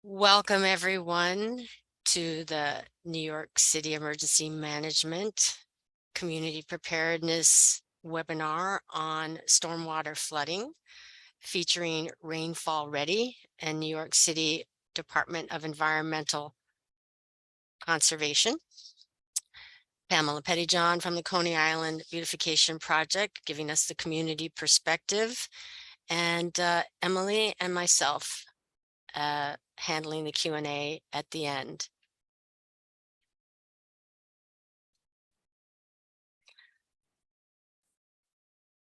Welcome everyone to the New York City Emergency Management Community Preparedness webinar on stormwater flooding featuring Rainfall Ready and New York City Department of Environmental Conservation. Pamela Pettyjohn from the Coney Island Beautification Project giving us the community perspective, and Emily and myself handling the Q&A at the end.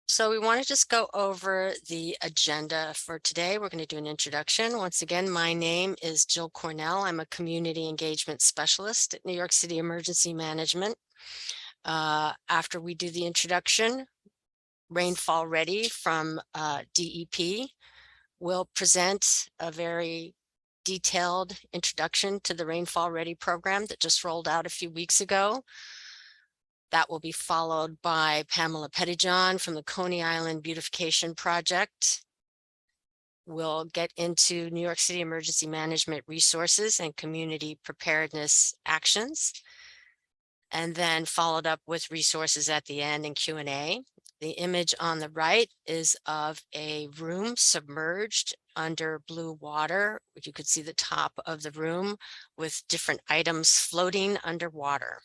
So we want to just go over the agenda for today. We're going to do an introduction. Once again, my name is Jill Cornell. I'm a community engagement specialist at New York City Emergency Management. After we do the introduction, Rainfall Ready from DEP will present a very detailed introduction to the Rainfall Ready program that just rolled out a few weeks ago. That will be followed by Pamela Pettyjohn from the Coney Island Beautification Project. We'll get into New York City Emergency Management resources and community preparedness actions, and then followed up with resources at the end and Q&A. The image on the right is of a room submerged under blue water. You could see the top of the room with different items floating underwater.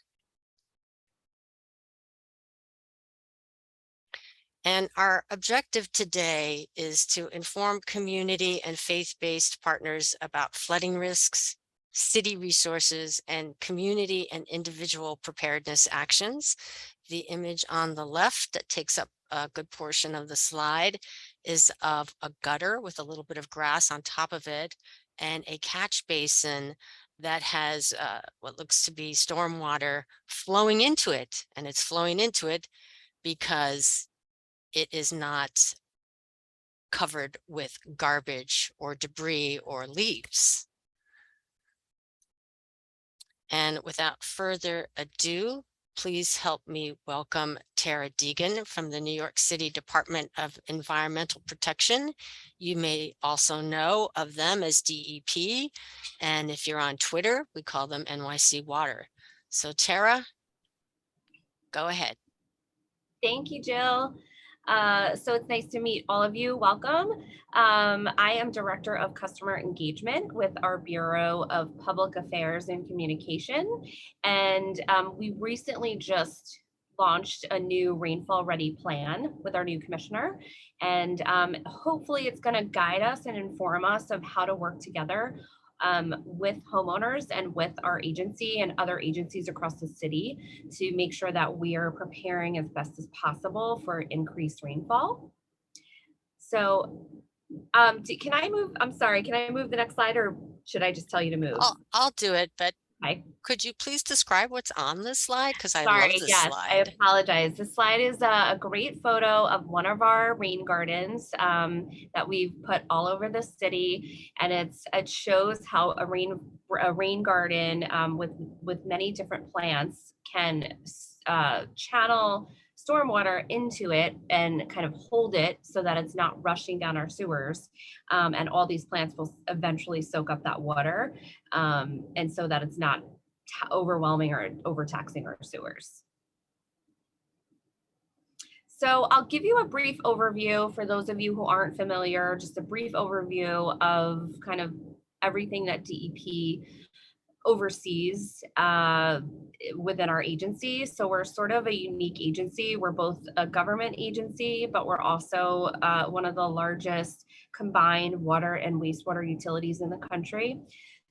And our objective today is to inform community and faith-based partners about flooding risks, city resources, and community and individual preparedness actions. The image on the left that takes up a good portion of the slide is of a gutter with a little bit of grass on top of it and a catch basin that has what looks to be stormwater flowing into it. And it's flowing into it because it is not covered with garbage or debris or leaves. And without further ado, please help me welcome Tara Deegan from the New York City Department of Environmental Protection. You may also know of them as DEP, and if you're on Twitter, we call them NYC Water. So Tara, go ahead. Thank you, Jill. So it's nice to meet all of you. Welcome. I am Director of Customer Engagement with our Bureau of Public Affairs and Communication. And we recently just launched a new Rainfall Ready plan with our new commissioner. And hopefully it's going to guide us and inform us of how to work together with homeowners and with our agency and other agencies across the city to make sure that we are preparing as best as possible for increased rainfall. So can I move? I'm sorry, can I move the next slide or should I just tell you to move? I'll do it, but Hi. could you please describe what's on this slide? Because I Sorry, love this yes, slide. I apologize. This slide is a great photo of one of our rain gardens that we've put all over the city, and it shows how a rain garden with many different plants can channel stormwater into it and kind of hold it so that it's not rushing down our sewers, and all these plants will eventually soak up that water, and so that it's not overwhelming or overtaxing our sewers. So I'll give you a brief overview for those of you who aren't familiar, just a brief overview of kind of everything that DEP oversees within our agency. So we're sort of a unique agency. We're both a government agency, but we're also one of the largest combined water and wastewater utilities in the country.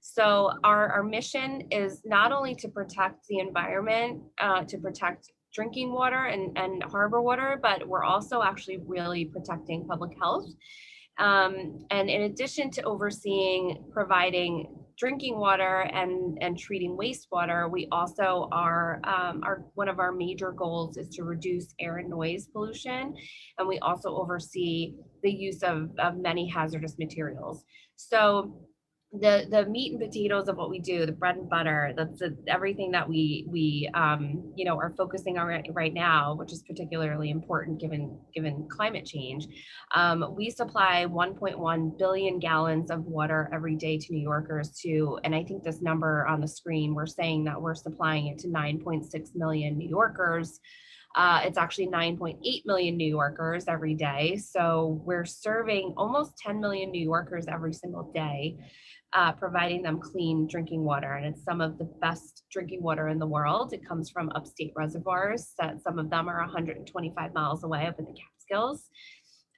So our mission is not only to protect the environment, to protect drinking water and harbor water, but we're also actually really protecting public health. And in addition to overseeing providing drinking water and treating wastewater, we also are one of our major goals is to reduce air and noise pollution, and we also oversee the use of many hazardous materials. So the meat and potatoes of what we do, the bread and butter, everything that we are focusing on right now, which is particularly important given climate change. We supply 1.1 billion gallons of water every day to New Yorkers. And I think this number on the screen, we're saying that we're supplying it to 9.6 million New Yorkers. It's actually 9.8 million New Yorkers every day. So we're serving almost 10 million New Yorkers every single day, providing them clean drinking water. And it's some of the best drinking water in the world. It comes from upstate reservoirs that some of them are 125 miles away up in the Catskills.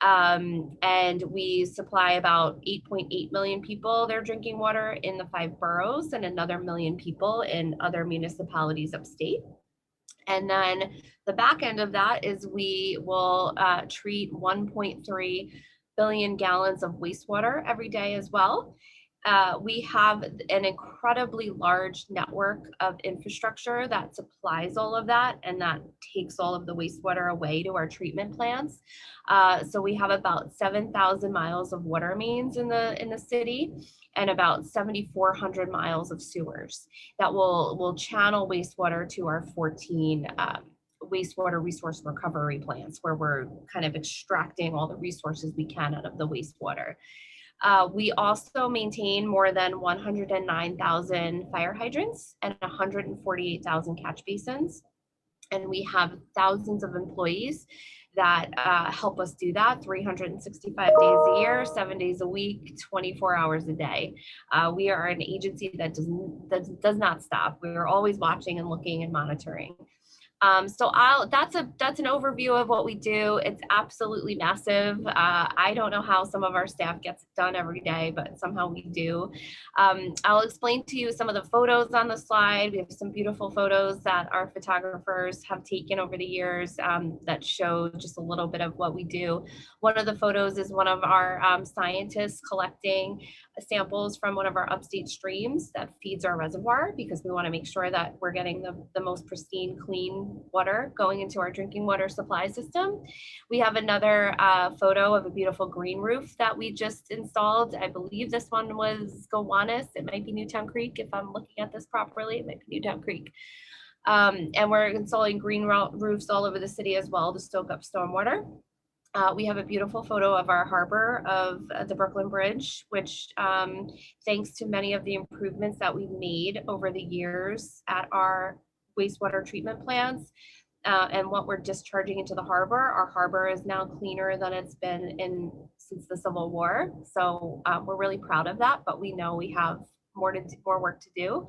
And we supply about 8.8 million people their drinking water in the 5 boroughs, and another million people in other municipalities upstate. And then the back end of that is we will treat 1.3 billion gallons of wastewater every day as well. We have an incredibly large network of infrastructure that supplies all of that and that takes all of the wastewater away to our treatment plants. So we have about 7,000 miles of water mains in the city, and about 7,400 miles of sewers that will channel wastewater to our 14 wastewater resource recovery plants, where we're kind of extracting all the resources we can out of the wastewater. We also maintain more than 109,000 fire hydrants and 148,000 catch basins. And we have thousands of employees that help us do that 365 days a year, 7 days a week, 24 hours a day. We are an agency that does not stop. We are always watching and looking and monitoring. So that's an overview of what we do. It's absolutely massive. I don't know how some of our staff gets it done every day, but somehow we do. I'll explain to you some of the photos on the slide. We have some beautiful photos that our photographers have taken over the years that show just a little bit of what we do. One of the photos is one of our scientists collecting samples from one of our upstate streams that feeds our reservoir, because we want to make sure that we're getting the most pristine, clean water going into our drinking water supply system. We have another photo of a beautiful green roof that we just installed. I believe this one was Gowanus. It might be Newtown Creek. If I'm looking at this properly, it might be Newtown Creek. And we're installing green roofs all over the city as well to soak up stormwater. We have a beautiful photo of our harbor of the Brooklyn Bridge, which thanks to many of the improvements that we've made over the years at our wastewater treatment plants and what we're discharging into the harbor, our harbor is now cleaner than it's been since the Civil War. So we're really proud of that, but we know we have more work to do.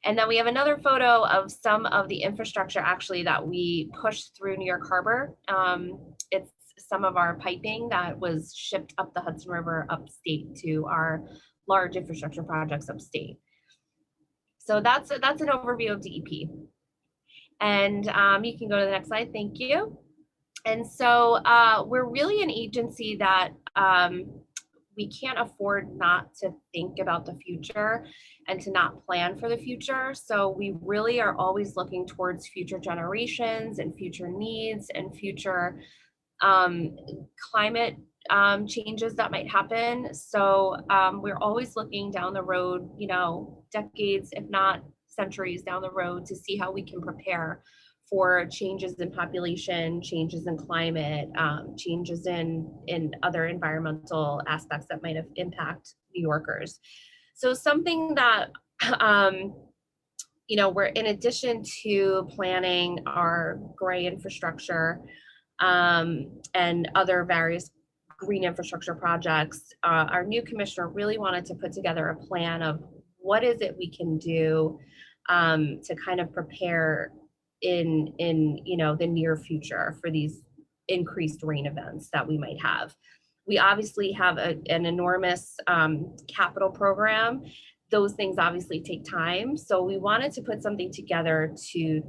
And then we have another photo of some of the infrastructure actually that we pushed through New York Harbor. It's some of our piping that was shipped up the Hudson River upstate to our large infrastructure projects upstate. So that's an overview of DEP. And you can go to the next slide, thank you. And so we're really an agency that we can't afford not to think about the future and to not plan for the future. So we really are always looking towards future generations and future needs and future climate changes that might happen. So we're always looking down the road, decades, if not centuries down the road, to see how we can prepare for changes in population, changes in climate, changes in other environmental aspects that might have impact New Yorkers. So something that we're, in addition to planning our gray infrastructure and other various green infrastructure projects, our new commissioner really wanted to put together a plan of what is it we can do to kind of prepare in the near future for these increased rain events that we might have. We obviously have an enormous capital program. Those things obviously take time. So we wanted to put something together to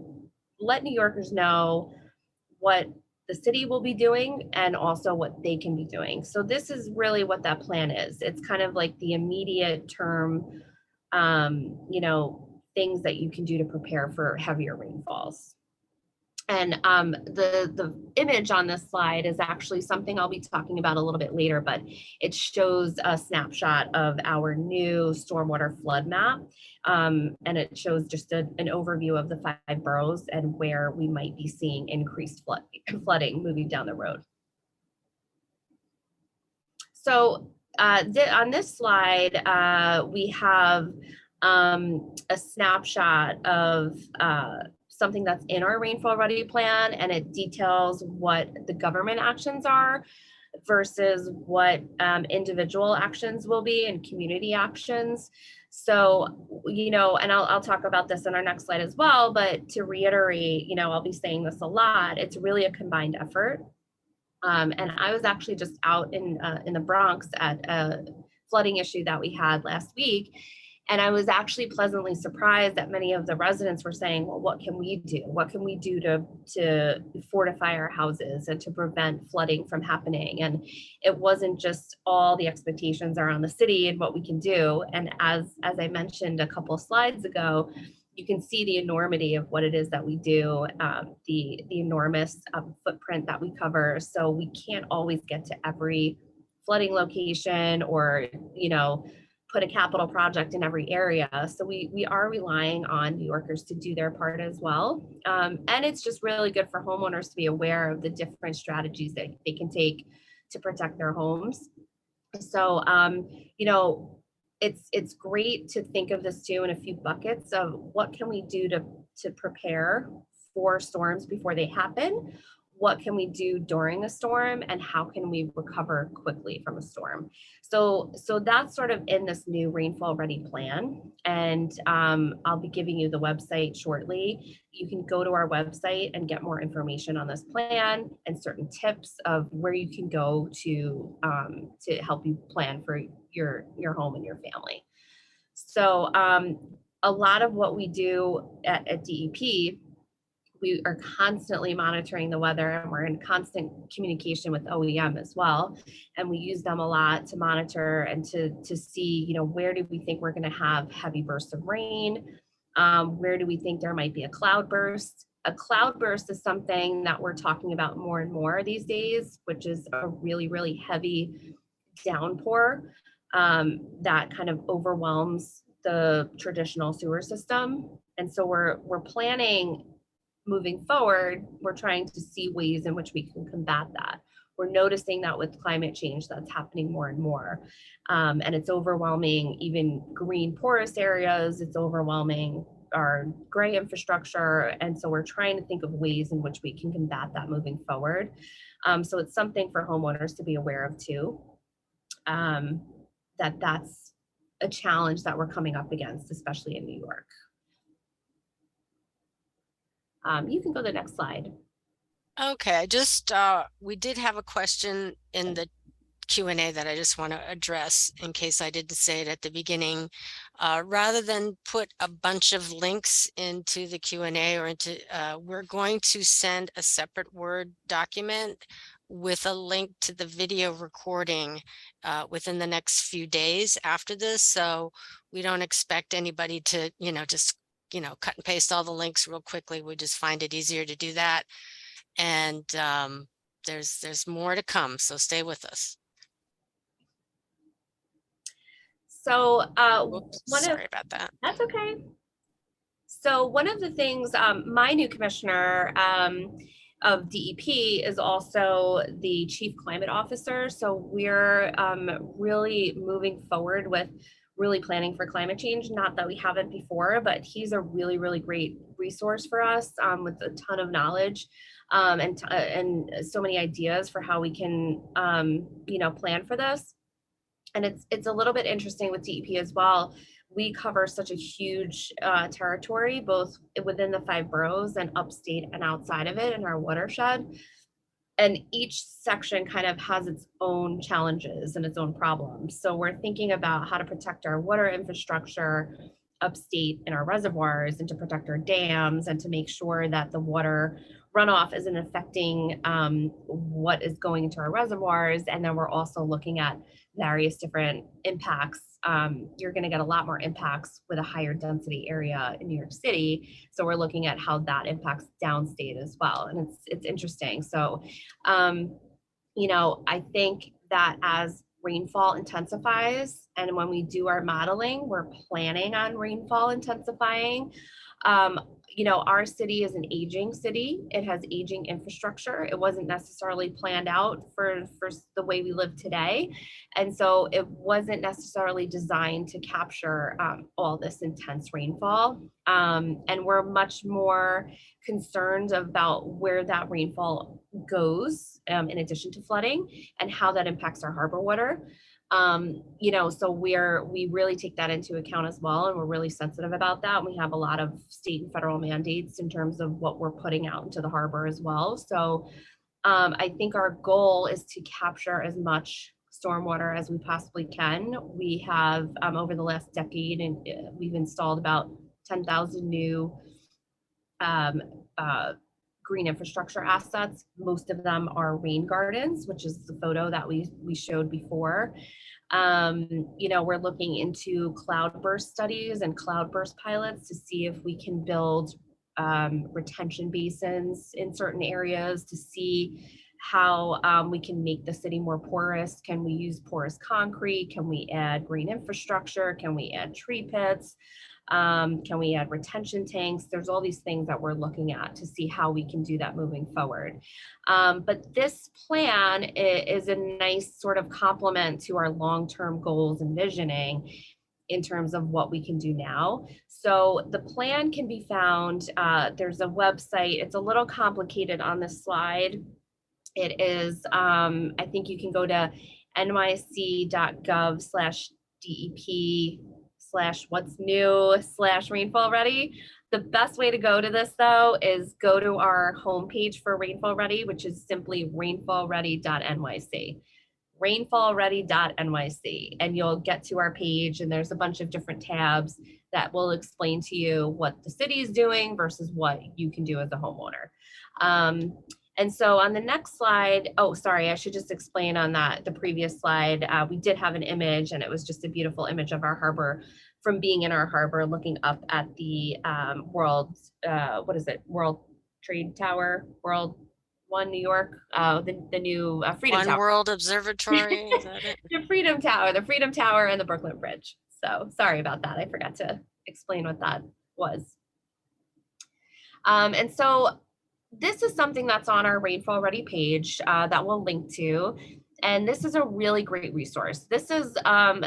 let New Yorkers know what the city will be doing and also what they can be doing. So this is really what that plan is. It's kind of like the immediate term, things that you can do to prepare for heavier rainfalls. And the image on this slide is actually something I'll be talking about a little bit later, but it shows a snapshot of our new stormwater flood map. And it shows just an overview of the 5 boroughs and where we might be seeing increased flooding moving down the road. So on this slide, we have a snapshot of something that's in our Rainfall Ready plan, and it details what the government actions are versus what individual actions will be and community actions. So, and I'll talk about this in our next slide as well, but to reiterate, I'll be saying this a lot, it's really a combined effort. And I was actually just out in the Bronx at a flooding issue that we had last week. And I was actually pleasantly surprised that many of the residents were saying, well, what can we do? What can we do to fortify our houses and to prevent flooding from happening? And it wasn't just all the expectations are on the city and what we can do. And as I mentioned a couple of slides ago, you can see the enormity of what it is that we do, the enormous footprint that we cover. So we can't always get to every flooding location or, put a capital project in every area. So we are relying on New Yorkers to do their part as well. And it's just really good for homeowners to be aware of the different strategies that they can take to protect their homes. So, it's great to think of this too in a few buckets of what can we do to prepare for storms before they happen, what can we do during a storm, and how can we recover quickly from a storm. So that's sort of in this new Rainfall Ready plan, and I'll be giving you the website shortly. You can go to our website and get more information on this plan and certain tips of where you can go to help you plan for your home and your family. So a lot of what we do at DEP, we are constantly monitoring the weather, and we're in constant communication with OEM as well. And we use them a lot to monitor and to see, where do we think we're going to have heavy bursts of rain? Where do we think there might be a cloud burst? A cloud burst is something that we're talking about more and more these days, which is a really, really heavy downpour that kind of overwhelms the traditional sewer system. And so we're planning moving forward, we're trying to see ways in which we can combat that. We're noticing that with climate change, that's happening more and more. And it's overwhelming even green porous areas, it's overwhelming our gray infrastructure. And so we're trying to think of ways in which we can combat that moving forward. So it's something for homeowners to be aware of too, that's a challenge that we're coming up against, especially in New York. You can go to the next slide. Okay, I just we did have a question in the Q&A that I just want to address in case I didn't say it at the beginning. Rather than put a bunch of links into the Q&A or into, we're going to send a separate Word document with a link to the video recording within the next few days after this. So we don't expect anybody to, just, cut and paste all the links real quickly. We just find it easier to do that. And there's more to come, so stay with us. So sorry about that. That's okay. So one of the things, my new commissioner of DEP is also the chief climate officer. So we're really moving forward with really planning for climate change. Not that we haven't before, but he's a really, really great resource for us with a ton of knowledge and so many ideas for how we can, plan for this. And it's a little bit interesting with DEP as well. We cover such a huge territory, both within the 5 boroughs and upstate and outside of it in our watershed. And each section kind of has its own challenges and its own problems. So we're thinking about how to protect our water infrastructure upstate in our reservoirs and to protect our dams and to make sure that the water runoff isn't affecting what is going into our reservoirs. And then we're also looking at various different impacts. You're going to get a lot more impacts with a higher density area in New York City. So we're looking at how that impacts downstate as well. And it's interesting. So, I think that as rainfall intensifies and when we do our modeling, we're planning on rainfall intensifying. Um, our city is an aging city. It has aging infrastructure. It wasn't necessarily planned out for the way we live today. And so it wasn't necessarily designed to capture all this intense rainfall. And we're much more concerned about where that rainfall goes in addition to flooding and how that impacts our harbor water. So we really take that into account as well, and we're really sensitive about that. We have a lot of state and federal mandates in terms of what we're putting out into the harbor as well. So I think our goal is to capture as much stormwater as we possibly can. We have over the last decade, and we've installed about 10,000 new um, uh, green infrastructure assets. Most of them are rain gardens, which is the photo that we showed before. We're looking into cloudburst studies and cloudburst pilots to see if we can build retention basins in certain areas to see how we can make the city more porous. Can we use porous concrete? Can we add green infrastructure? Can we add tree pits? Can we add retention tanks? There's all these things that we're looking at to see how we can do that moving forward. But this plan is a nice sort of complement to our long-term goals and visioning in terms of what we can do now. So the plan can be found, there's a website, it's a little complicated on this slide. It is, I think you can go to nyc.gov/DEP/what's new/rainfall ready. The best way to go to this though is go to our homepage for Rainfall Ready, which is simply rainfallready.nyc. rainfallready.nyc, and you'll get to our page, and there's a bunch of different tabs that will explain to you what the city is doing versus what you can do as a homeowner. And so on the next slide, oh, sorry, I should just explain on the previous slide, we did have an image, and it was just a beautiful image of our harbor from being in our harbor, looking up at the World Trade Tower, World One New York, the new Freedom One Tower. World Observatory, is that it? The Freedom Tower and the Brooklyn Bridge. So sorry about that. I forgot to explain what that was. And so this is something that's on our Rainfall Ready page that we'll link to. And this is a really great resource. This is, on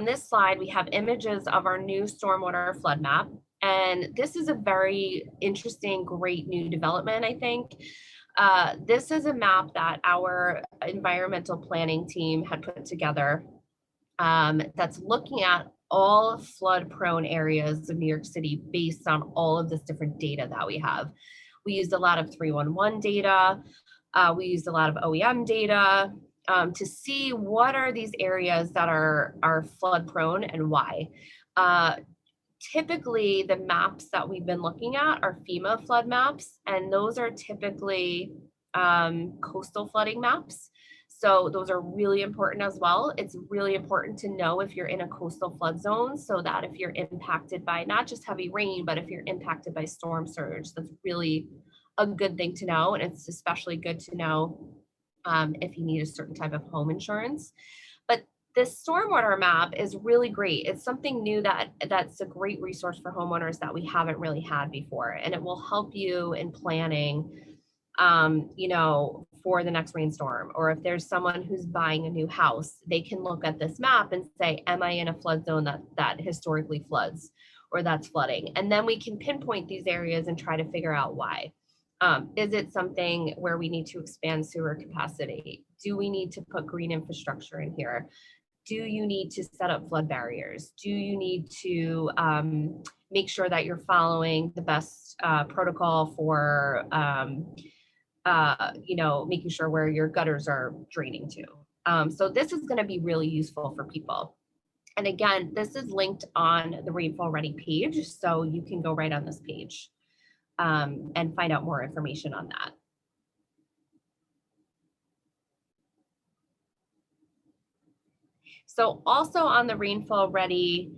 this slide, we have images of our new stormwater flood map. And this is a very interesting, great new development, I think. This is a map that our environmental planning team had put together that's looking at all flood prone areas of New York City based on all of this different data that we have. We used a lot of 311 data. We used a lot of OEM data to see what are these areas that are flood prone and why. Typically, the maps that we've been looking at are FEMA flood maps, and those are typically coastal flooding maps. So those are really important as well. It's really important to know if you're in a coastal flood zone so that if you're impacted by not just heavy rain, but if you're impacted by storm surge, that's really a good thing to know. And it's especially good to know if you need a certain type of home insurance. But this stormwater map is really great. It's something new that's a great resource for homeowners that we haven't really had before. And it will help you in planning for the next rainstorm, or if there's someone who's buying a new house, they can look at this map and say, am I in a flood zone that historically floods or that's flooding? And then we can pinpoint these areas and try to figure out why. Is it something where we need to expand sewer capacity? Do we need to put green infrastructure in here? Do you need to set up flood barriers? Do you need to make sure that you're following the best protocol for making sure where your gutters are draining to. So this is going to be really useful for people. And again, this is linked on the Rainfall Ready page, so you can go right on this page and find out more information on that. So also on the Rainfall Ready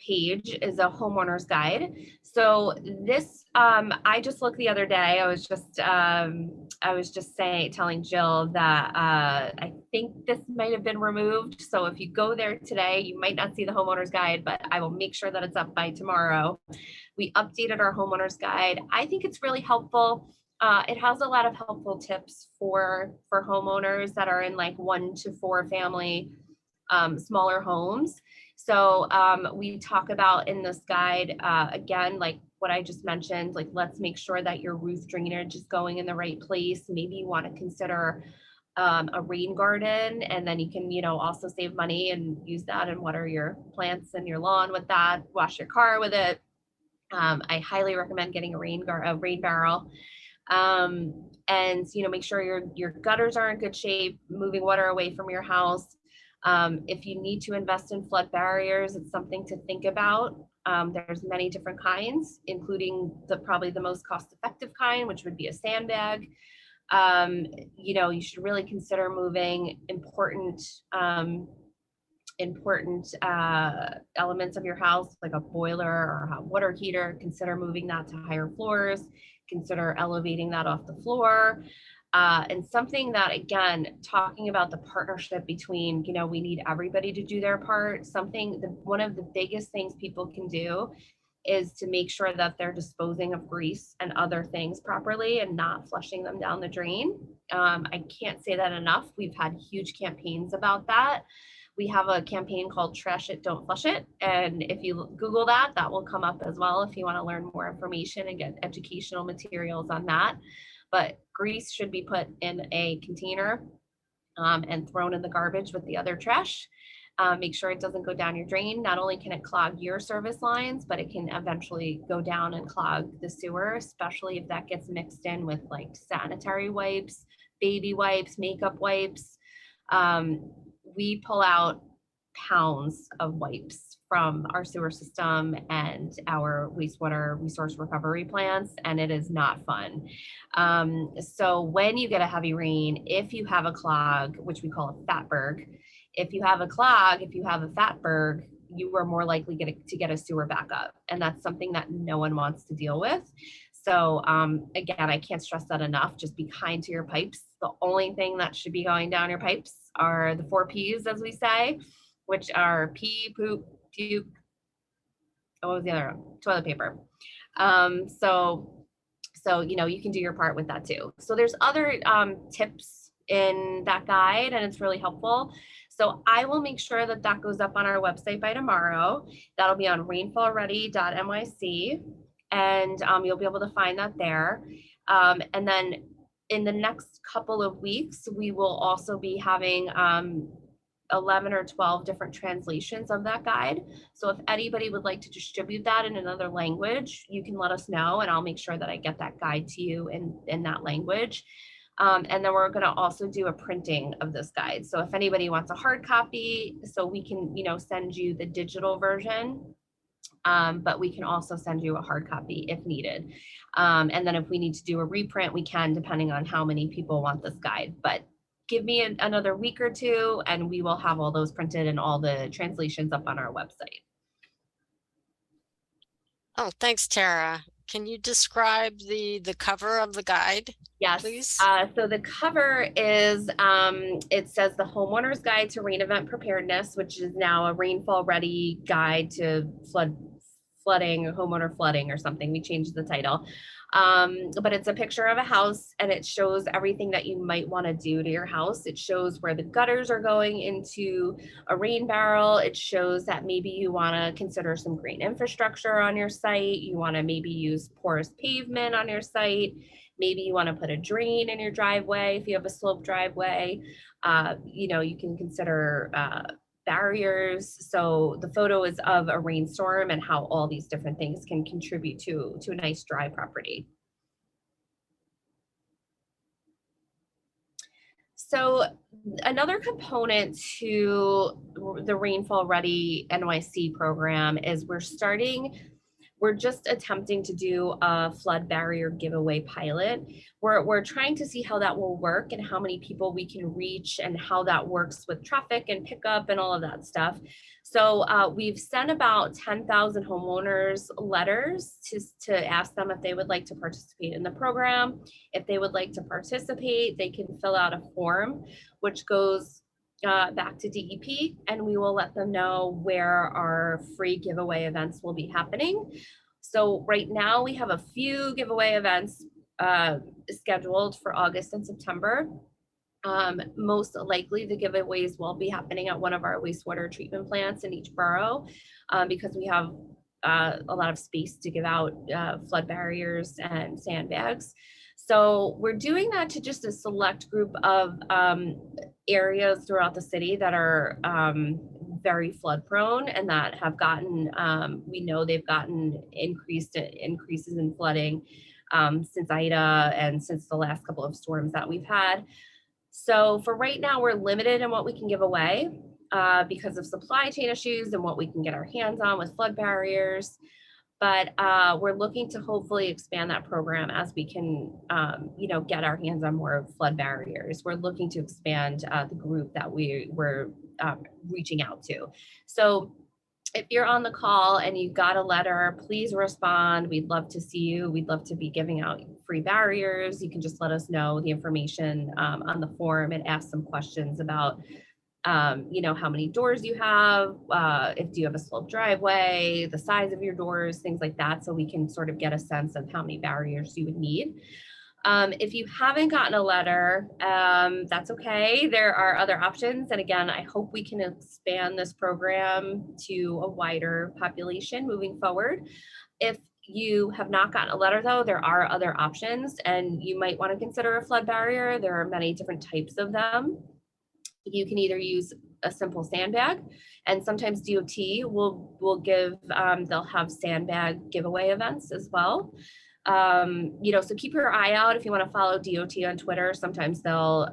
page is a homeowner's guide. So this, I just looked the other day. I was just telling Jill that I think this might have been removed. So if you go there today, you might not see the homeowner's guide, but I will make sure that it's up by tomorrow. We updated our homeowner's guide. I think it's really helpful. It has a lot of helpful tips for homeowners that are in like 1 to 4 family smaller homes. So we talk about in this guide, again, like what I just mentioned, like let's make sure that your roof drainage is going in the right place. Maybe you want to consider a rain garden, and then you can, also save money and use that and water your plants and your lawn with that, wash your car with it. I highly recommend getting a rain barrel. And make sure your gutters are in good shape, moving water away from your house. If you need to invest in flood barriers, it's something to think about. There's many different kinds, including probably the most cost-effective kind, which would be a sandbag. You should really consider moving important elements of your house, like a boiler or a hot water heater. Consider moving that to higher floors. Consider elevating that off the floor. And something that, again, talking about the partnership between, we need everybody to do their part. One of the biggest things people can do is to make sure that they're disposing of grease and other things properly and not flushing them down the drain. I can't say that enough. We've had huge campaigns about that. We have a campaign called Trash It, Don't Flush It. And if you Google that, that will come up as well if you want to learn more information and get educational materials on that. But grease should be put in a container and thrown in the garbage with the other trash. Make sure it doesn't go down your drain. Not only can it clog your service lines, but it can eventually go down and clog the sewer, especially if that gets mixed in with like sanitary wipes, baby wipes, makeup wipes. We pull out pounds of wipes from our sewer system and our wastewater resource recovery plants, and it is not fun. So when you get a heavy rain, if you have a clog, which we call a fatberg, if you have a fatberg, you are more likely to get a sewer backup. And that's something that no one wants to deal with. So again, I can't stress that enough. Just be kind to your pipes. The only thing that should be going down your pipes are the 4 Ps, as we say, which are pee, poop, puke. What was the other one? Toilet paper. So you can do your part with that too. So there's other tips in that guide, and it's really helpful. So I will make sure that that goes up on our website by tomorrow. That'll be on rainfallready.nyc, and you'll be able to find that there. And then in the next couple of weeks, we will also be having 11 or 12 different translations of that guide. So if anybody would like to distribute that in another language, you can let us know, and I'll make sure that I get that guide to you in that language. And then we're going to also do a printing of this guide. So if anybody wants a hard copy, so we can, send you the digital version, but we can also send you a hard copy if needed. And then if we need to do a reprint, we can, depending on how many people want this guide. But give me another week or two, and we will have all those printed and all the translations up on our website. Oh, thanks, Tara. Can you describe the cover of the guide, Yes. please? So the cover is, it says the Homeowner's Guide to Rain Event Preparedness, which is now a Rainfall Ready Guide to flooding, or homeowner flooding or something. We changed the title. But it's a picture of a house, and it shows everything that you might want to do to your house. It shows where the gutters are going into a rain barrel. It shows that maybe you want to consider some green infrastructure on your site. You want to maybe use porous pavement on your site. Maybe you want to put a drain in your driveway if you have a sloped driveway. You can consider barriers. So the photo is of a rainstorm and how all these different things can contribute to a nice dry property. So Another component to the Rainfall Ready NYC program is we're just attempting to do a flood barrier giveaway pilot. We're trying to see how that will work and how many people we can reach and how that works with traffic and pickup and all of that stuff. So we've sent about 10,000 homeowners letters to ask them if they would like to participate in the program. If they would like to participate, they can fill out a form, which goes back to DEP, and we will let them know where our free giveaway events will be happening. So right now we have a few giveaway events scheduled for August and September. Most likely the giveaways will be happening at one of our wastewater treatment plants in each borough because we have a lot of space to give out flood barriers and sandbags. So we're doing that to just a select group of areas throughout the city that are very flood prone and that have gotten, we know they've gotten increases in flooding since Ida and since the last couple of storms that we've had. So for right now, we're limited in what we can give away because of supply chain issues and what we can get our hands on with flood barriers. But we're looking to hopefully expand that program as we can, get our hands on more flood barriers. We're looking to expand the group that we're reaching out to. So if you're on the call and you got a letter, please respond. We'd love to see you. We'd love to be giving out free barriers. You can just let us know the information on the form and ask some questions about, how many doors you have, if do you have a sloped driveway, the size of your doors, things like that, so we can sort of get a sense of how many barriers you would need. If you haven't gotten a letter, that's okay. There are other options. And again, I hope we can expand this program to a wider population moving forward. If you have not gotten a letter though, there are other options and you might want to consider a flood barrier. There are many different types of them. You can either use a simple sandbag, and sometimes DOT will give, they'll have sandbag giveaway events as well. So keep your eye out if you want to follow DOT on Twitter. Sometimes they'll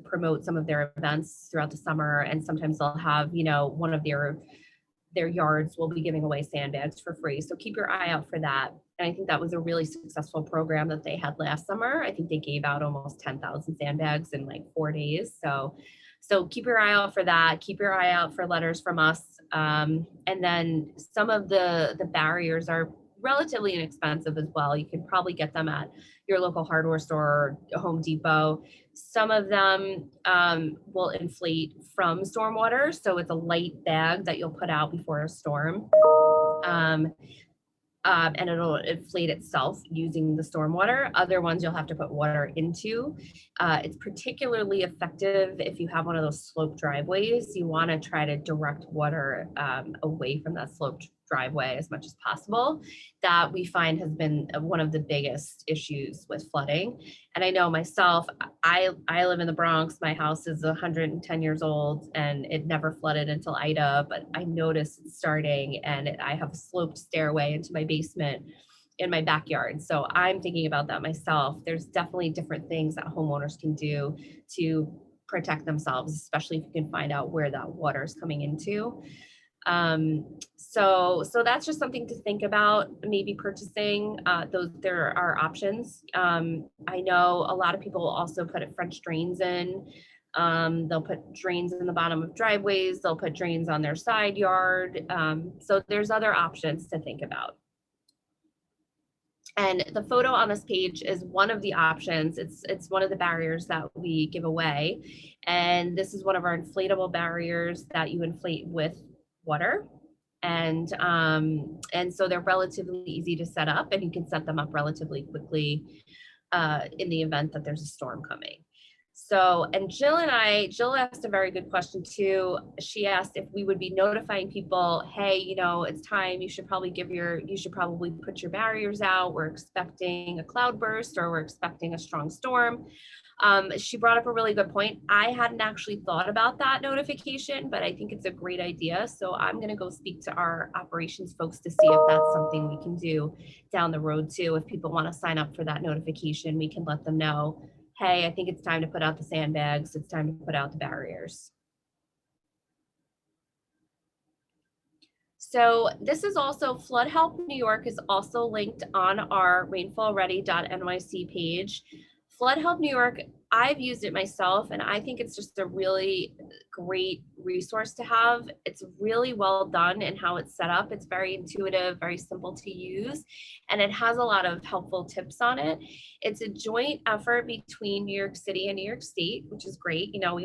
promote some of their events throughout the summer, and sometimes they'll have, one of their yards will be giving away sandbags for free. So keep your eye out for that. And I think that was a really successful program that they had last summer. I think they gave out almost 10,000 sandbags in like 4 days. So keep your eye out for that. Keep your eye out for letters from us. And then some of the barriers are relatively inexpensive as well. You can probably get them at your local hardware store or Home Depot. Some of them will inflate from stormwater. So it's a light bag that you'll put out before a storm. And it'll inflate itself using the stormwater. Other ones you'll have to put water into. It's particularly effective if you have one of those sloped driveways. You want to try to direct water away from that sloped driveway as much as possible. That we find has been one of the biggest issues with flooding. And I know myself, I live in the Bronx. My house is 110 years old and it never flooded until Ida, but I noticed it starting and I have a sloped stairway into my basement in my backyard. So I'm thinking about that myself. There's definitely different things that homeowners can do to protect themselves, especially if you can find out where that water is coming into. So that's just something to think about, maybe purchasing those. There are options. I know a lot of people also put French drains in. They'll put drains in the bottom of driveways. They'll put drains on their side yard. So there's other options to think about. And the photo on this page is one of the options. It's one of the barriers that we give away. And this is one of our inflatable barriers that you inflate with water. And so they're relatively easy to set up, and you can set them up relatively quickly in the event that there's a storm coming. So, and Jill asked a very good question too. She asked if we would be notifying people, hey, it's time, you should probably put your barriers out. We're expecting a cloud burst or we're expecting a strong storm. She brought up a really good point. I hadn't actually thought about that notification, but I think it's a great idea. So I'm going to go speak to our operations folks to see if that's something we can do down the road too. If people want to sign up for that notification, we can let them know, hey, I think it's time to put out the sandbags, it's time to put out the barriers. So this is also Flood Help New York is also linked on our rainfallready.nyc page. Flood Help New York, I've used it myself and I think it's just a really great resource to have. It's really well done in how it's set up. It's very intuitive, very simple to use, and it has a lot of helpful tips on it. It's a joint effort between New York City and New York State, which is great. You know, we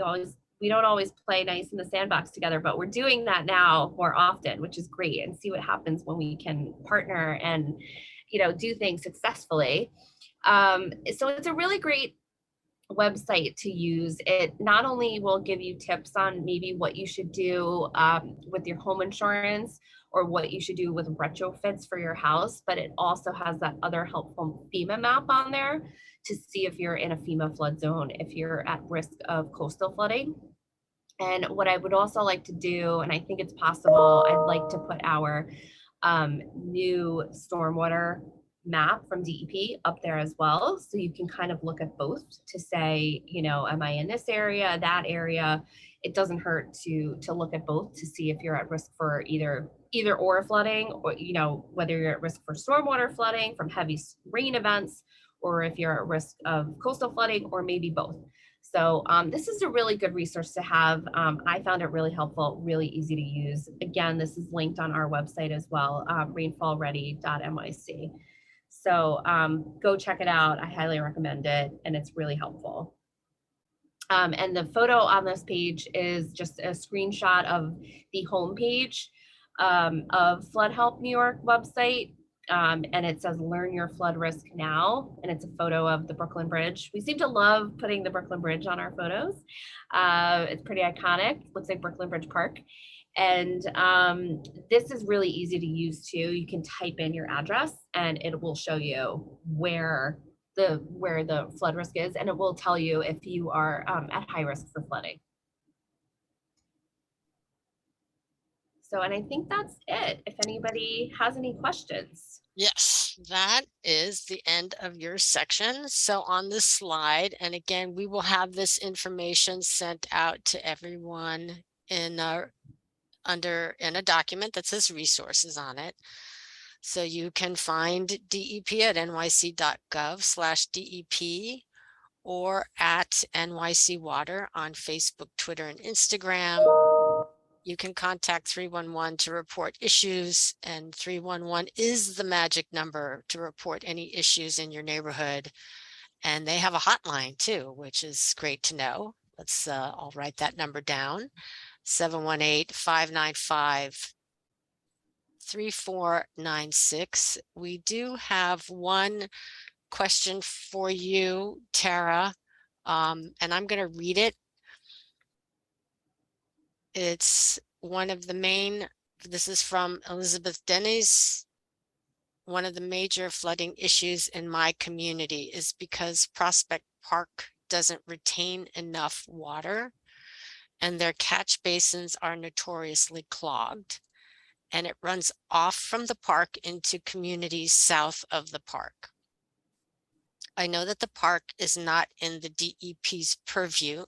don't always play nice in the sandbox together, but we're doing that now more often, which is great, and see what happens when we can partner and, you know, do things successfully. So it's a really great website to use. It not only will give you tips on maybe what you should do with your home insurance or what you should do with retrofits for your house, but it also has that other helpful FEMA map on there to see if you're in a FEMA flood zone, if you're at risk of coastal flooding. And what I would also like to do, and I think it's possible, I'd like to put our new stormwater map from DEP up there as well. So you can kind of look at both to say, you know, am I in this area, that area? It doesn't hurt to look at both to see if you're at risk for either or flooding, or, you know, whether you're at risk for stormwater flooding from heavy rain events, or if you're at risk of coastal flooding, or maybe both. So this is a really good resource to have. I found it really helpful, really easy to use. Again, this is linked on our website as well, rainfallready.nyc. So go check it out. I highly recommend it, and it's really helpful. And the photo on this page is just a screenshot of the homepage of Flood Help New York website. And it says learn your flood risk now, and it's a photo of the Brooklyn Bridge. We seem to love putting the Brooklyn Bridge on our photos. It's pretty iconic. Looks like Brooklyn Bridge Park. And this is really easy to use too. You can type in your address and it will show you where the flood risk is, and it will tell you if you are at high risk for flooding. So, and I think that's it. If anybody has any questions. Yes, that is the end of your section. So on this slide, and again, we will have this information sent out to everyone in in a document that says resources on it. So you can find DEP at nyc.gov/DEP or at NYC Water on Facebook, Twitter, and Instagram. You can contact 311 to report issues, and 311 is the magic number to report any issues in your neighborhood. And they have a hotline too, which is great to know. I'll write that number down, 718-595-3496. We do have one question for you, Tara, and I'm going to read it. It's one of the main, this is from Elizabeth Denny's. One of the major flooding issues in my community is because Prospect Park doesn't retain enough water and their catch basins are notoriously clogged, and it runs off from the park into communities south of the park. I know that the park is not in the DEP's purview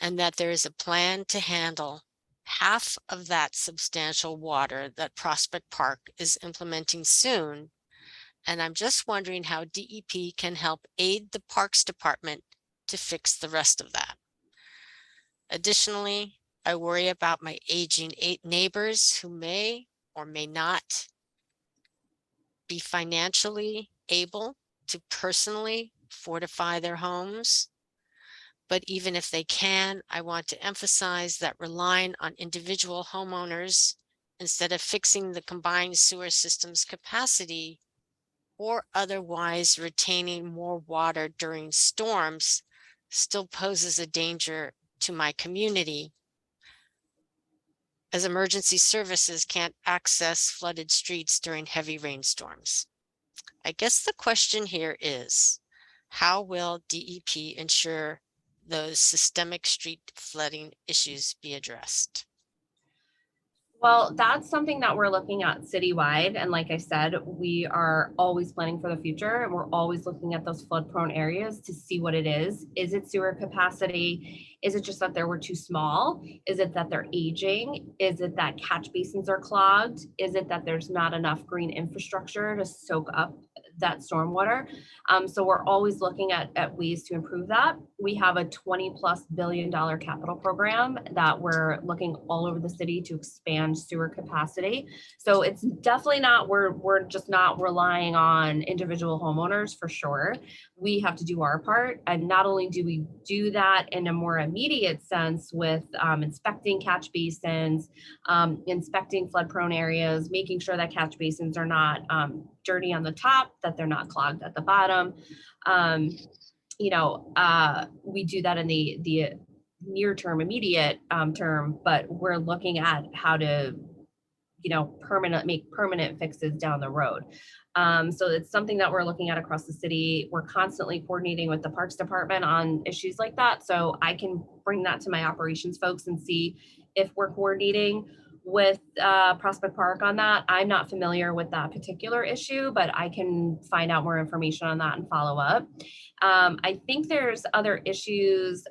and that there is a plan to handle half of that substantial water that Prospect Park is implementing soon. And I'm just wondering how DEP can help aid the Parks Department to fix the rest of that. Additionally, I worry about my aging neighbors who may or may not be financially able to personally fortify their homes. But even if they can, I want to emphasize that relying on individual homeowners instead of fixing the combined sewer system's capacity or otherwise retaining more water during storms still poses a danger to my community, as emergency services can't access flooded streets during heavy rainstorms. I guess the question here is, how will DEP ensure those systemic street flooding issues be addressed? Well, that's something that we're looking at citywide. And like I said, we are always planning for the future and we're always looking at those flood prone areas to see what it is. Is it sewer capacity? Is it just that they were too small? Is it that they're aging? Is it that catch basins are clogged? Is it that there's not enough green infrastructure to soak up that stormwater? So we're always looking at ways to improve that. We have a $20+ billion capital program that we're looking all over the city to expand sewer capacity. So it's definitely not, we're just not relying on individual homeowners for sure. We have to do our part. And not only do we do that in a more immediate sense with inspecting catch basins, inspecting flood prone areas, making sure that catch basins are not dirty on the top, that they're not clogged at the bottom. Um, we do that in the near term, immediate term, but we're looking at how to, make permanent fixes down the road. So it's something that we're looking at across the city. We're constantly coordinating with the Parks Department on issues like that. So I can bring that to my operations folks and see if we're coordinating with Prospect Park on that. I'm not familiar with that particular issue, but I can find out more information on that and follow up. I think there's other issues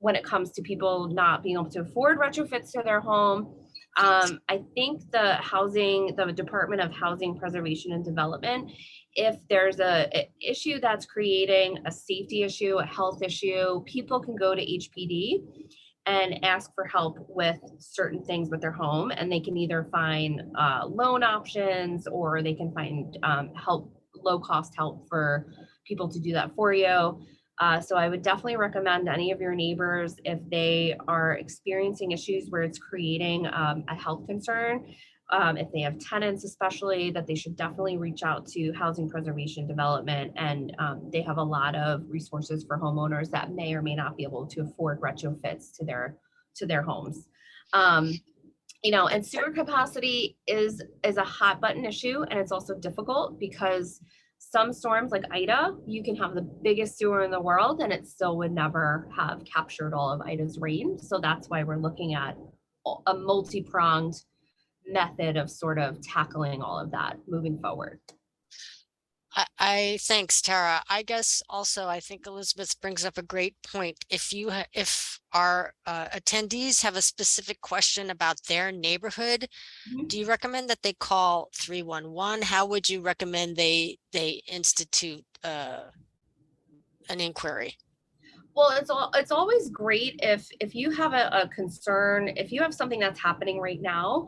when it comes to people not being able to afford retrofits to their home. I think the Department of Housing Preservation and Development, if there's a issue that's creating a safety issue, a health issue, people can go to HPD and ask for help with certain things with their home, and they can either find loan options or they can find help, low cost help for people to do that for you. So I would definitely recommend any of your neighbors, if they are experiencing issues where it's creating a health concern, if they have tenants especially, that they should definitely reach out to Housing Preservation Development. And they have a lot of resources for homeowners that may or may not be able to afford retrofits to their homes. Um, and sewer capacity is a hot button issue, and it's also difficult because some storms like Ida, you can have the biggest sewer in the world and it still would never have captured all of Ida's rain. So that's why we're looking at a multi-pronged method of sort of tackling all of that moving forward. I thanks, Tara. I guess also I think Elizabeth brings up a great point. If our attendees have a specific question about their neighborhood, do Mhm. you recommend that they call 311? How would you recommend they institute an inquiry? Well, it's always great if you have a concern, if you have something that's happening right now,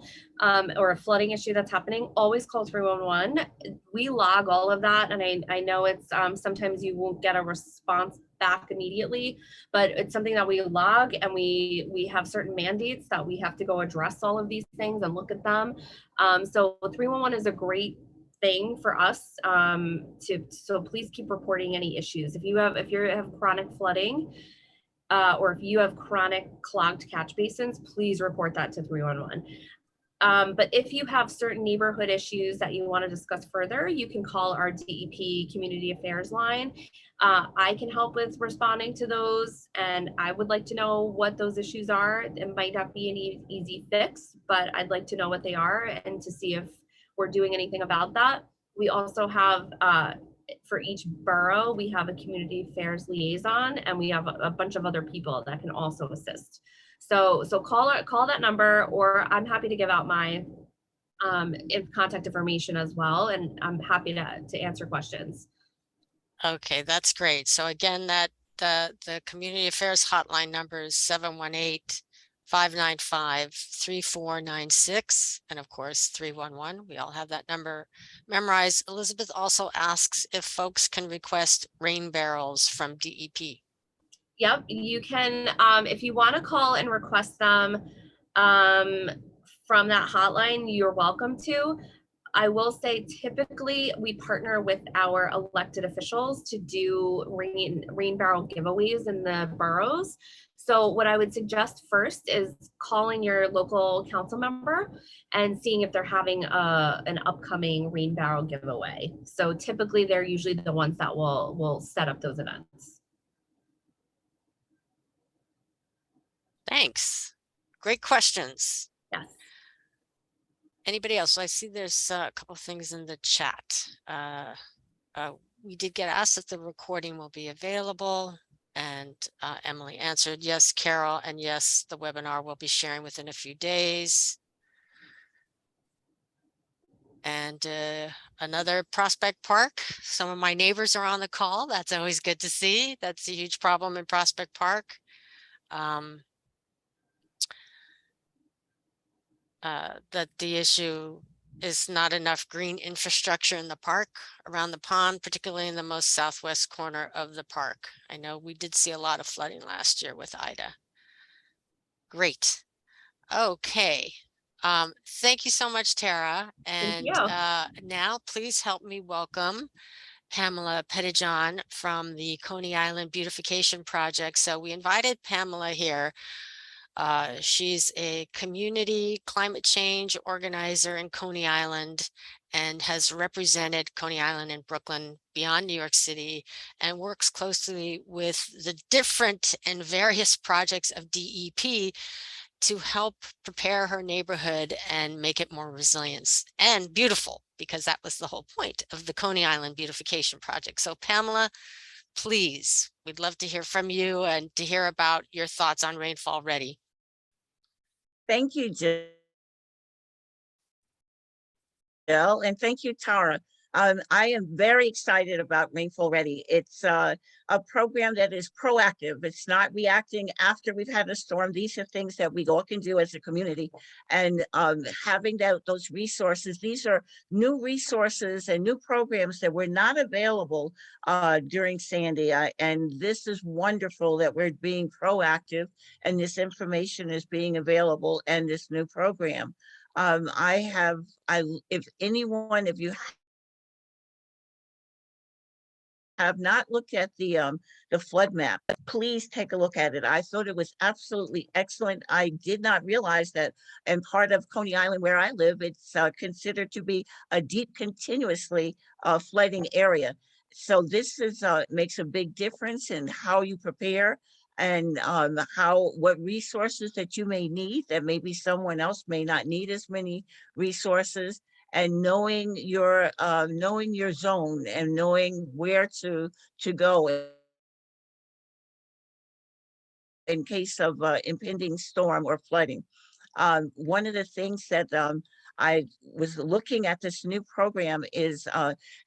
or a flooding issue that's happening, always call 311. We log all of that, and I know it's sometimes you won't get a response back immediately, but it's something that we log, and we have certain mandates that we have to go address all of these things and look at them. So 311 is a great thing for us so please keep reporting any issues. If you have chronic flooding, or if you have chronic clogged catch basins, please report that to 311. But if you have certain neighborhood issues that you want to discuss further, you can call our DEP Community Affairs line. I can help with responding to those, and I would like to know what those issues are. It might not be an easy fix, but I'd like to know what they are and to see if we're doing anything about that. We also have, for each borough, we have a community affairs liaison, and we have a bunch of other people that can also assist. So call that number, or I'm happy to give out my contact information as well, and I'm happy to answer questions. Okay, that's great. So again, that the community affairs hotline number is 718-595-3496, and of course 311. We all have that number memorized. Elizabeth also asks if folks can request rain barrels from DEP. Yep, you can, if you want to call and request them um, from that hotline, you're welcome to. I will say typically we partner with our elected officials to do rain barrel giveaways in the boroughs. So what I would suggest first is calling your local council member and seeing if they're having an upcoming rain barrel giveaway. So typically they're usually the ones that will set up those events. Thanks. Great questions. Yes. Anybody else? So I see there's a couple things in the chat. We did get asked if the recording will be available, and Emily answered yes, Carol, and yes, the webinar will be sharing within a few days. And another Prospect Park. Some of my neighbors are on the call. That's always good to see. That's a huge problem in Prospect Park. That the issue is not enough green infrastructure in the park around the pond, particularly in the most southwest corner of the park. I know we did see a lot of flooding last year with Ida. Great. Okay. Thank you so much, Tara. Thank And you. now please help me welcome Pamela Pettijohn from the Coney Island Beautification Project. So we invited Pamela here. She's a community climate change organizer in Coney Island and has represented Coney Island and Brooklyn beyond New York City and works closely with the different and various projects of DEP to help prepare her neighborhood and make it more resilient and beautiful, because that was the whole point of the Coney Island Beautification Project. So Pamela, please, we'd love to hear from you and to hear about your thoughts on Rainfall Ready. Thank you, Jill, and thank you, Tara. I am very excited about Rainfall Ready. It's a program that is proactive. It's not reacting after we've had a storm. These are things that we all can do as a community. And having those resources, these are new resources and new programs that were not available during Sandy. And this is wonderful that we're being proactive and this information is being available and this new program. If anyone, if you have not looked at the flood map, please take a look at it. I thought it was absolutely excellent. I did not realize that in part of Coney Island where I live, it's considered to be a deep continuously flooding area. So this is makes a big difference in how you prepare and what resources that you may need that maybe someone else may not need as many resources, and knowing your zone and knowing where to go in case of impending storm or flooding. One of the things that I was looking at this new program is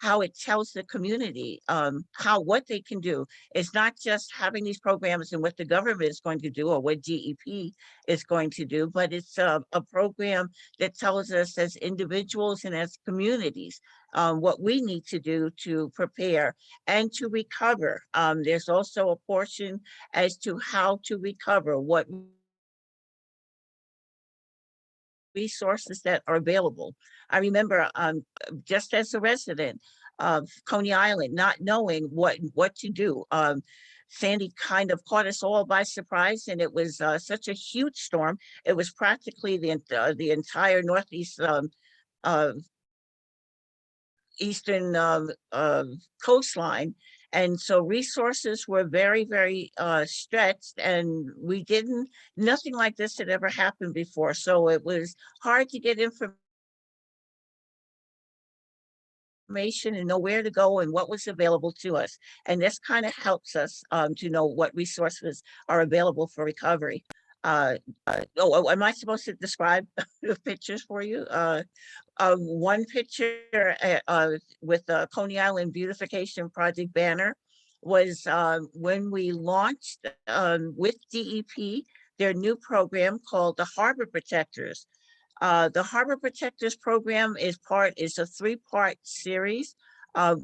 how it tells the community what they can do. It's not just having these programs and what the government is going to do or what DEP is going to do, but it's a program that tells us as individuals and as communities what we need to do to prepare and to recover. There's also a portion as to how to recover, what resources that are available. I remember just as a resident of Coney Island, not knowing what to do. Sandy kind of caught us all by surprise, and it was such a huge storm. It was practically the entire northeast uh, eastern coastline. And so resources were very, very stretched, and nothing like this had ever happened before. So it was hard to get information and know where to go and what was available to us. And this kind of helps us to know what resources are available for recovery. Am I supposed to describe the pictures for you? One picture with the Coney Island Beautification Project banner was when we launched with DEP their new program called the Harbor Protectors. The Harbor Protectors program is a three-part series. Uh,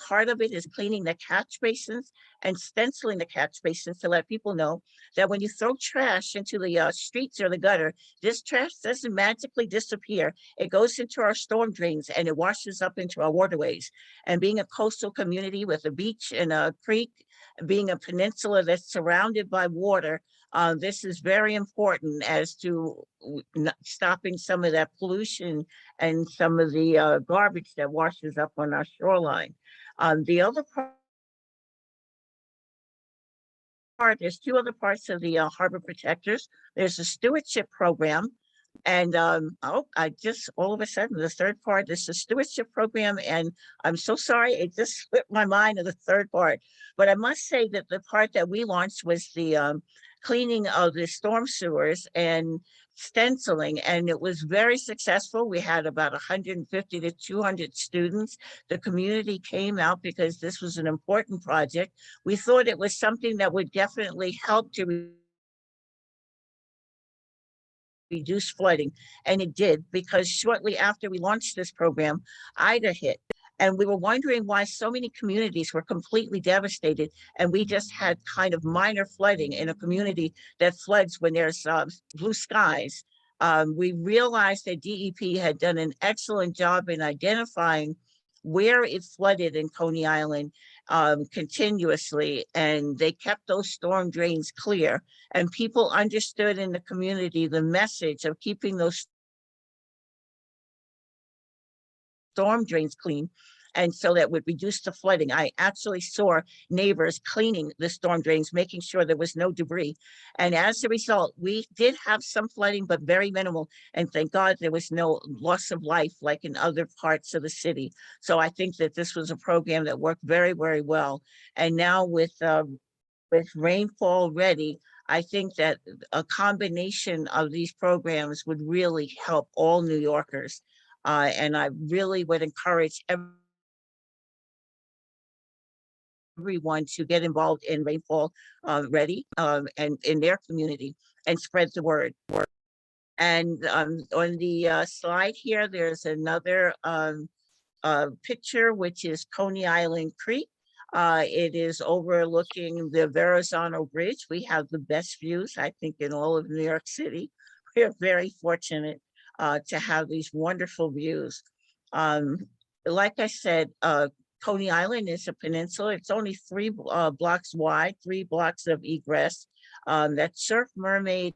Part of it is cleaning the catch basins and stenciling the catch basins to let people know that when you throw trash into the streets or the gutter, this trash doesn't magically disappear. It goes into our storm drains and it washes up into our waterways. And being a coastal community with a beach and a creek, being a peninsula that's surrounded by water, this is very important as to stopping some of that pollution and some of the garbage that washes up on our shoreline. The other there's two other parts of the harbor protectors. There's a stewardship program. And oh, I just all of a sudden the third part is the stewardship program, and I'm so sorry it just slipped my mind of the third part. But I must say that the part that we launched was the cleaning of the storm sewers and stenciling, and it was very successful. We had about 150 to 200 students. The community came out because this was an important project. We thought it was something that would definitely help to reduce flooding. And it did, because shortly after we launched this program, Ida hit. And we were wondering why so many communities were completely devastated. And we just had kind of minor flooding in a community that floods when there's blue skies. We realized that DEP had done an excellent job in identifying where it flooded in Coney Island continuously, and they kept those storm drains clear, and people understood in the community the message of keeping those storm drains clean, and so that would reduce the flooding. I actually saw neighbors cleaning the storm drains, making sure there was no debris. And as a result, we did have some flooding, but very minimal. And thank God there was no loss of life like in other parts of the city. So I think that this was a program that worked very, very well. And now with Rainfall ready, I think that a combination of these programs would really help all New Yorkers. And I really would encourage everyone to get involved in Rainfall Ready and in their community and spread the word. And on the slide here, there's another picture, which is Coney Island Creek. It is overlooking the Verrazano Bridge. We have the best views, I think, in all of New York City. We're very fortunate to have these wonderful views. Um, like I said, Coney Island is a peninsula. It's only three blocks wide, 3 blocks of egress. That Surf Mermaid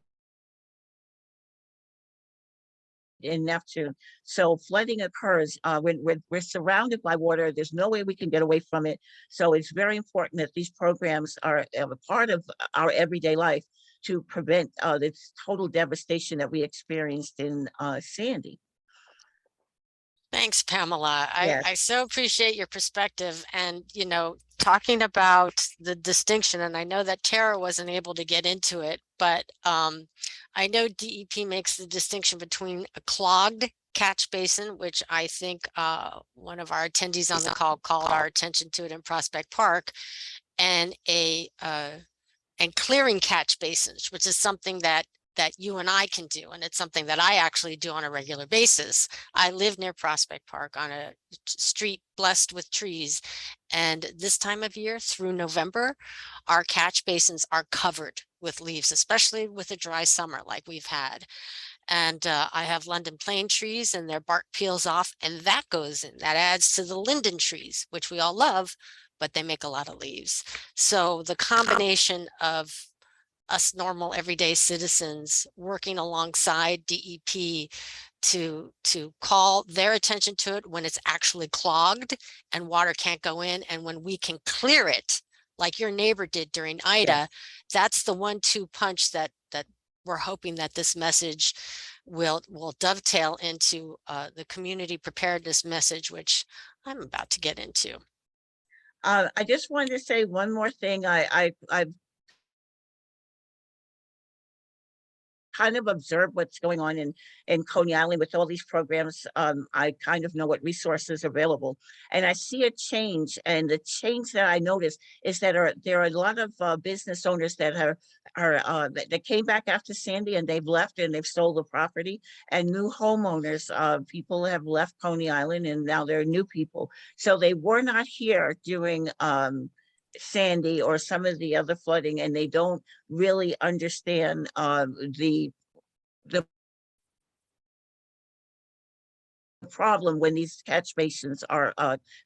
in Neptune. So flooding occurs when we're surrounded by water. There's no way we can get away from it. So it's very important that these programs are a part of our everyday life to prevent this total devastation that we experienced in Sandy. Thanks, Pamela. Yes. I so appreciate your perspective and, talking about the distinction. And I know that Tara wasn't able to get into it, but I know DEP makes the distinction between a clogged catch basin, which I think one of our attendees on the call called our attention to it in Prospect Park, and and clearing catch basins, which is something that you and I can do. And it's something that I actually do on a regular basis. I live near Prospect Park on a street blessed with trees. And this time of year through November, our catch basins are covered with leaves, especially with a dry summer like we've had. And I have London plane trees, and their bark peels off, and that goes in. That adds to the linden trees, which we all love, but they make a lot of leaves. So the combination of us normal everyday citizens working alongside DEP to call their attention to it when it's actually clogged and water can't go in, and when we can clear it like your neighbor did during Ida. Yes. That's the 1-2 punch that we're hoping that this message will dovetail into the community preparedness message, which I'm about to get into. I just wanted to say one more thing. I've kind of observe what's going on in Coney Island with all these programs. I kind of know what resources are available, and I see a change. And the change that I notice is that there are a lot of business owners that that came back after Sandy, and they've left and they've sold the property, and new homeowners. People have left Coney Island, and now there are new people. So they were not here during Sandy or some of the other flooding, and they don't really understand the problem when these catch basins are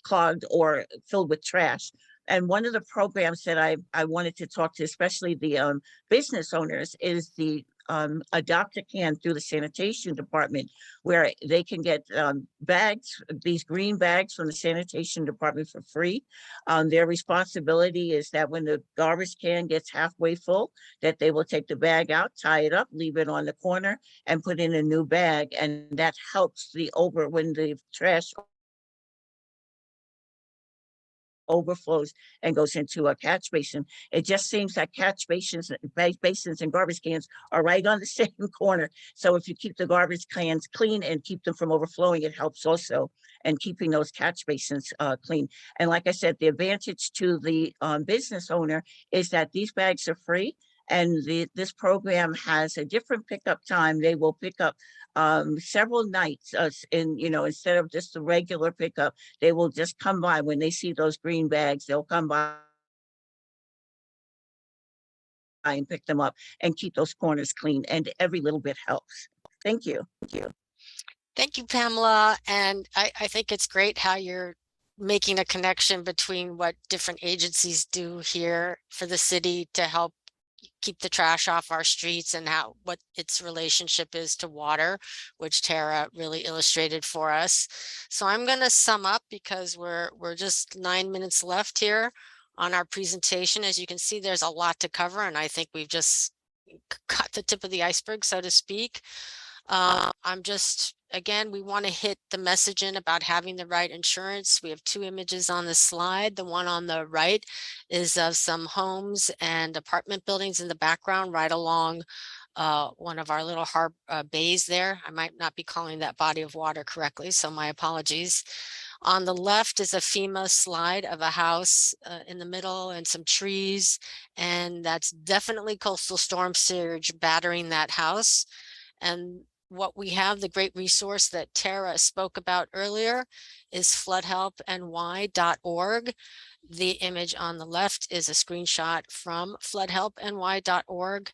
clogged or filled with trash. And one of the programs that I wanted to talk to, especially the business owners, is the adopt a can through the sanitation department where they can get bags, these green bags from the sanitation department for free. Their responsibility is that when the garbage can gets halfway full, that they will take the bag out, tie it up, leave it on the corner, and put in a new bag. And that helps when the trash overflows and goes into a catch basin. It just seems that catch basins and garbage cans are right on the same corner. So if you keep the garbage cans clean and keep them from overflowing, it helps also and keeping those catch basins clean. And like I said, the advantage to the business owner is that these bags are free. And this program has a different pickup time. They will pick up several nights instead of just the regular pickup. They will just come by when they see those green bags. They'll come by and pick them up and keep those corners clean. And every little bit helps. Thank you. Thank you. Thank you, Pamela. And I think it's great how you're making a connection between what different agencies do here for the city to help keep the trash off our streets and what its relationship is to water, which Tara really illustrated for us. So I'm going to sum up because we're just 9 minutes left here on our presentation. As you can see, there's a lot to cover, and I think we've just got the tip of the iceberg, so to speak. Again, we want to hit the message in about having the right insurance. We have two images on the slide. The one on the right is of some homes and apartment buildings in the background right along one of our little bays there. I might not be calling that body of water correctly, so my apologies. On the left is a FEMA slide of a house in the middle and some trees, and that's definitely coastal storm surge battering that house. And what we have, the great resource that Tara spoke about earlier, is floodhelpny.org. The image on the left is a screenshot from floodhelpny.org.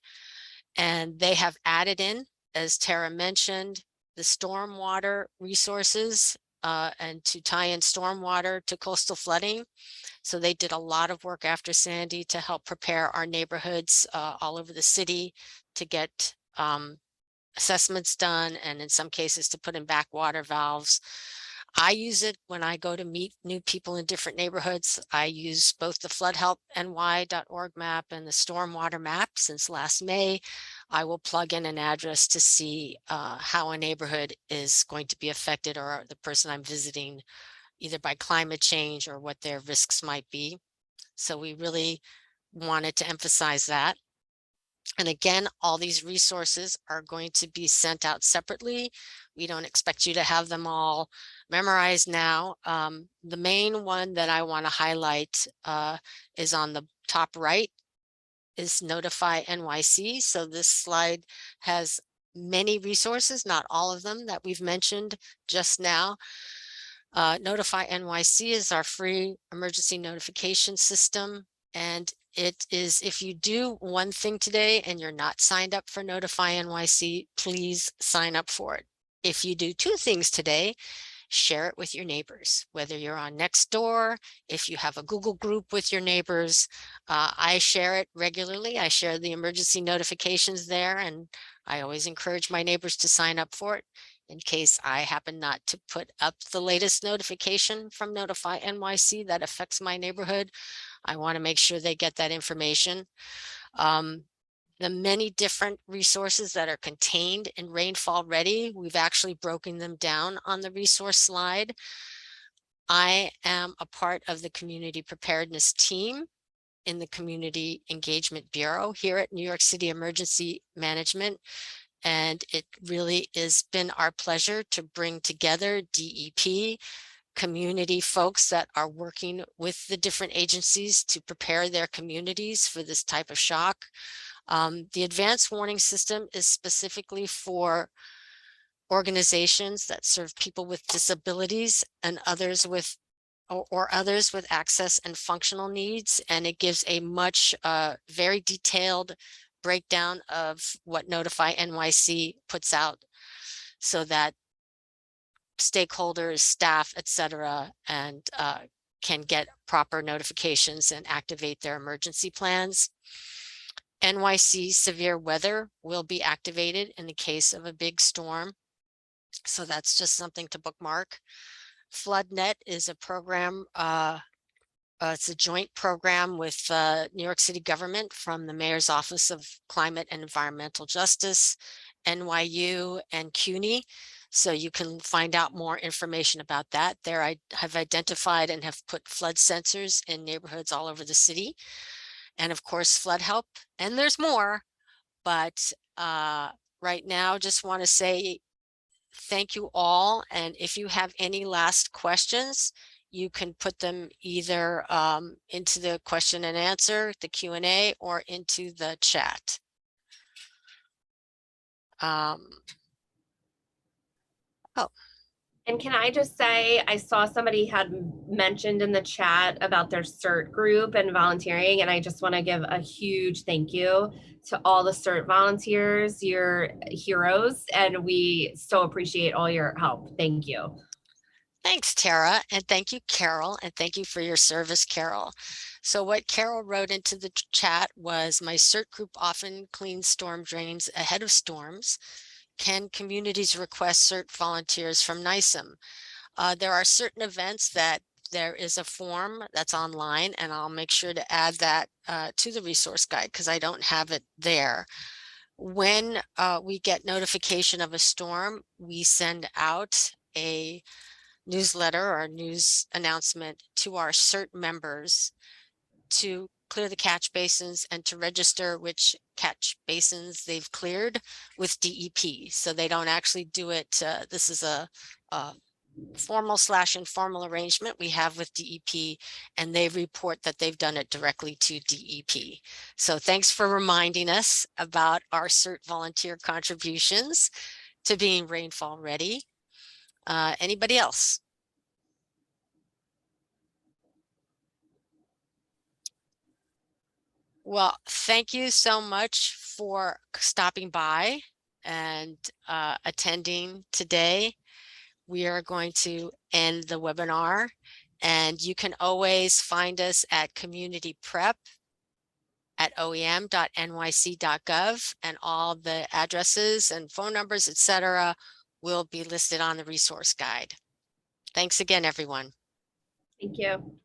And they have added in, as Tara mentioned, the stormwater resources and to tie in stormwater to coastal flooding. So they did a lot of work after Sandy to help prepare our neighborhoods all over the city to get assessments done, and in some cases to put in backwater valves. I use it when I go to meet new people in different neighborhoods. I use both the floodhelpny.org map and the stormwater map. Since last May, I will plug in an address to see how a neighborhood is going to be affected, or the person I'm visiting, either by climate change or what their risks might be. So we really wanted to emphasize that. And again, all these resources are going to be sent out separately. We don't expect you to have them all memorized now. The main one that I want to highlight is on the top right, is Notify NYC. So this slide has many resources, not all of them that we've mentioned just now. Notify NYC is our free emergency notification system. And it is, if you do one thing today and you're not signed up for Notify NYC, please sign up for it. If you do two things today, share it with your neighbors, whether you're on Nextdoor, if you have a Google group with your neighbors. I share it regularly. I share the emergency notifications there, and I always encourage my neighbors to sign up for it in case I happen not to put up the latest notification from Notify NYC that affects my neighborhood. I want to make sure they get that information. The many different resources that are contained in Rainfall Ready, we've actually broken them down on the resource slide. I am a part of the community preparedness team in the Community Engagement Bureau here at New York City Emergency Management. And it really has been our pleasure to bring together DEP, community folks that are working with the different agencies to prepare their communities for this type of shock. The advanced warning system is specifically for organizations that serve people with disabilities and others with others with access and functional needs, and it gives a much very detailed breakdown of what Notify NYC puts out so that stakeholders, staff, etc., and can get proper notifications and activate their emergency plans. NYC severe weather will be activated in the case of a big storm. So that's just something to bookmark. FloodNet is a program, it's a joint program with New York City government from the Mayor's Office of Climate and Environmental Justice, NYU, and CUNY. So you can find out more information about that. There I have identified and have put flood sensors in neighborhoods all over the city. And of course, flood help. And there's more, but right now, just want to say thank you all. And if you have any last questions, you can put them either into the question and answer, the Q&A, or into the chat. Oh, And can I just say, I saw somebody had mentioned in the chat about their CERT group and volunteering, and I just want to give a huge thank you to all the CERT volunteers. You're heroes, and we so appreciate all your help. Thank you. thanks, Tara, and thank you, Carol, and thank you for your service, Carol. So what Carol wrote into the chat was, my CERT group often cleans storm drains ahead of storms. Can communities request CERT volunteers from NYSEM? There are certain events that there is a form that's online, and I'll make sure to add that to the resource guide because I don't have it there. When we get notification of a storm, we send out a newsletter or a news announcement to our CERT members to clear the catch basins and to register which catch basins they've cleared with DEP. So they don't actually do it. This is a formal/informal arrangement we have with DEP, and they report that they've done it directly to DEP. So thanks for reminding us about our CERT volunteer contributions to being rainfall ready. Anybody else? Well, thank you so much for stopping by and attending today. We are going to end the webinar, and you can always find us at community prep at oem.nyc.gov, and all the addresses and phone numbers, etc., will be listed on the resource guide. Thanks again, everyone. Thank you.